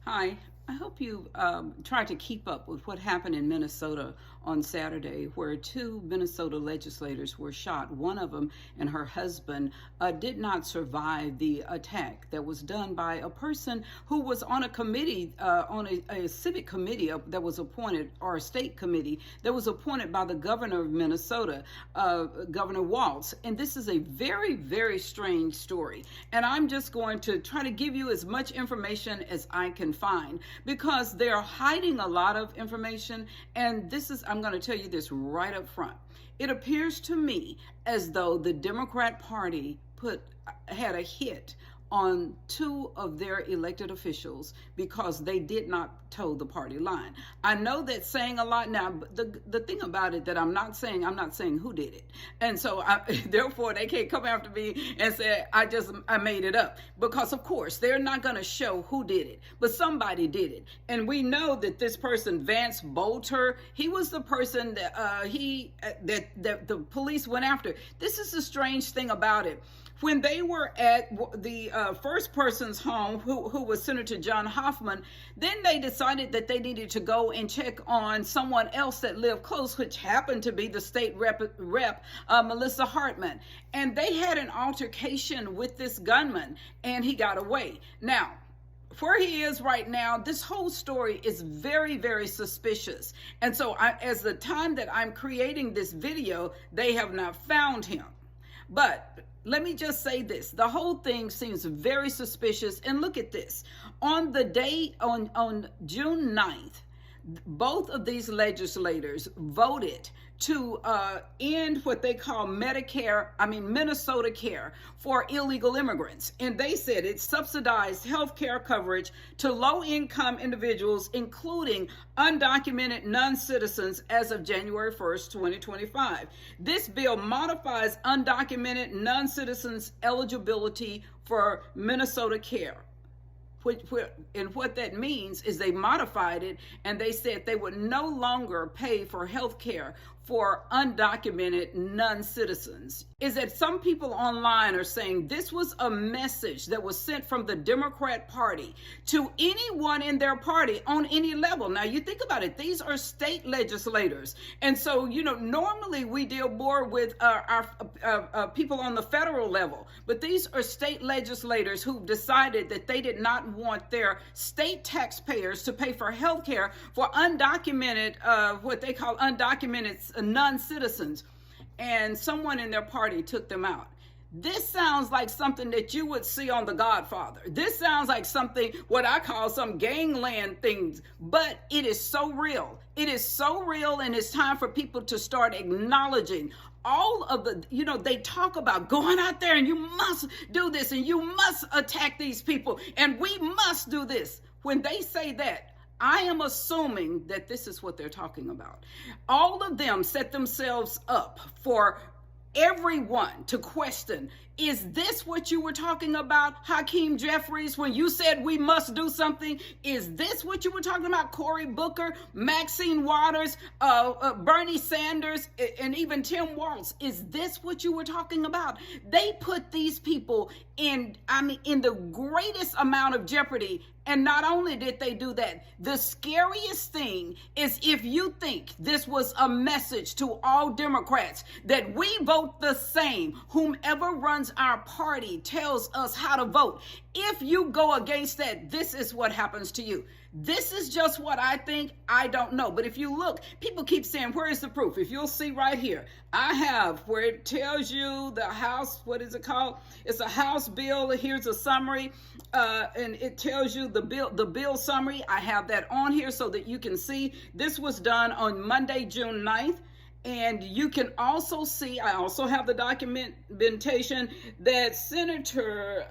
Hi, I hope you tried to keep up with what happened in Minnesota on Saturday, where two Minnesota legislators were shot. One of them and her husband did not survive the attack that was done by a person who was on a committee, on a civic committee that was appointed, or a state committee that was appointed by the governor of Minnesota, Governor Walz. And this is a very, very strange story. And I'm just going to try to give you as much information as I can find, because they're hiding a lot of information. And I'm going to tell you this right up front. It appears to me as though the Democrat Party had a hit on two of their elected officials because they did not toe the party line. I know that's saying a lot now, but the thing about it that I'm not saying who did it. And so therefore they can't come after me and say I made it up, because of course they're not going to show who did it, but somebody did it. And we know that this person, Vance Bolter, he was the person that that the police went after. This is the strange thing about it. When they were at the first person's home, who was Senator John Hoffman, then they decided that they needed to go and check on someone else that lived close, which happened to be the state rep Melissa Hartman. And they had an altercation with this gunman, and he got away. Now, where he is right now, this whole story is very, very suspicious. And so as the time that I'm creating this video, they have not found him. But let me just say this. The whole thing seems very suspicious. And look at this. On the day, on June 9th, both of these legislators voted to end what they call MinnesotaCare for illegal immigrants. And they said it subsidized health care coverage to low-income individuals, including undocumented non-citizens, as of January 1st, 2025. This bill modifies undocumented non-citizens' eligibility for MinnesotaCare. And what that means is they modified it, and they said they would no longer pay for health care for undocumented non-citizens. Is that some people online are saying this was a message that was sent from the Democrat Party to anyone in their party on any level. Now, you think about it. These are state legislators. And so, normally we deal more with our people on the federal level. But these are state legislators who decided that they did not want their state taxpayers to pay for health care for undocumented, what they call undocumented non-citizens, and someone in their party took them out. This sounds like something that you would see on The Godfather. This sounds like something, what I call some gangland things, but it is so real. It is so real, and it's time for people to start acknowledging all of the, they talk about going out there and you must do this and you must attack these people and we must do this. When they say that, I am assuming that this is what they're talking about. All of them set themselves up for everyone to question, is this what you were talking about, Hakeem Jeffries, when you said we must do something? Is this what you were talking about, Cory Booker, Maxine Waters, Bernie Sanders, and even Tim Walz? Is this what you were talking about? They put these people in the greatest amount of jeopardy. And not only did they do that, the scariest thing is if you think this was a message to all Democrats that we vote the same, whomever runs our party tells us how to vote. If you go against that, this is what happens to you. This is just what I think. I don't know. But if you look, people keep saying, where is the proof? If you'll see right here, I have where it tells you the House, what is it called? It's a House bill. Here's a summary. And it tells you the bill summary. I have that on here so that you can see this was done on Monday, June 9th. And you can also see, I also have the documentation that Senator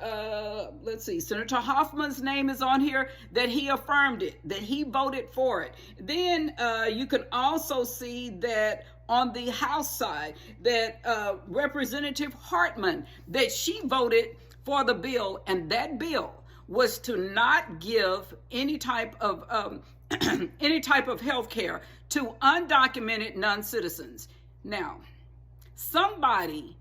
Hoffman's name is on here, that he affirmed it, that he voted for it. Then you can also see that on the House side, that Representative Hartman, that she voted for the bill, and that bill was to not give any type of health care to undocumented non-citizens. Now, somebody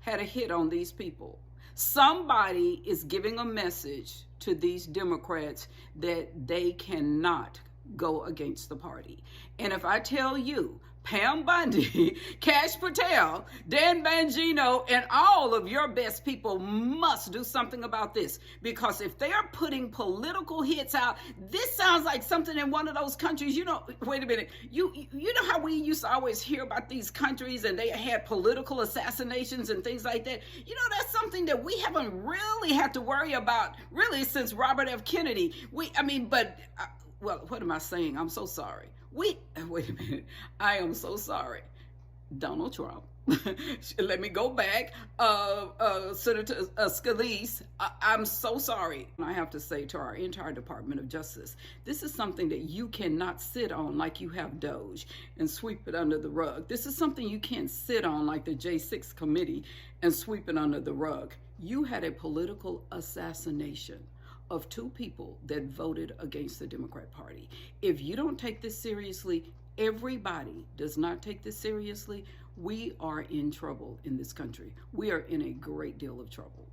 had a hit on these people. Somebody is giving a message to these Democrats that they cannot go against the party. And if I tell you, Pam Bundy, Kash Patel, Dan Bongino, and all of your best people must do something about this. Because if they are putting political hits out, this sounds like something in one of those countries. You know, wait a minute. You know how we used to always hear about these countries and they had political assassinations and things like that? You know, that's something that we haven't really had to worry about really since Robert F. Kennedy. Well, what am I saying? I'm so sorry. Wait a minute. I am so sorry. Donald Trump. Let me go back. Senator Scalise, I'm so sorry. I have to say to our entire Department of Justice, this is something that you cannot sit on like you have Doge and sweep it under the rug. This is something you can't sit on like the J6 committee and sweep it under the rug. You had a political assassination of two people that voted against the Democrat Party. If you don't take this seriously, everybody does not take this seriously, we are in trouble in this country. We are in a great deal of trouble.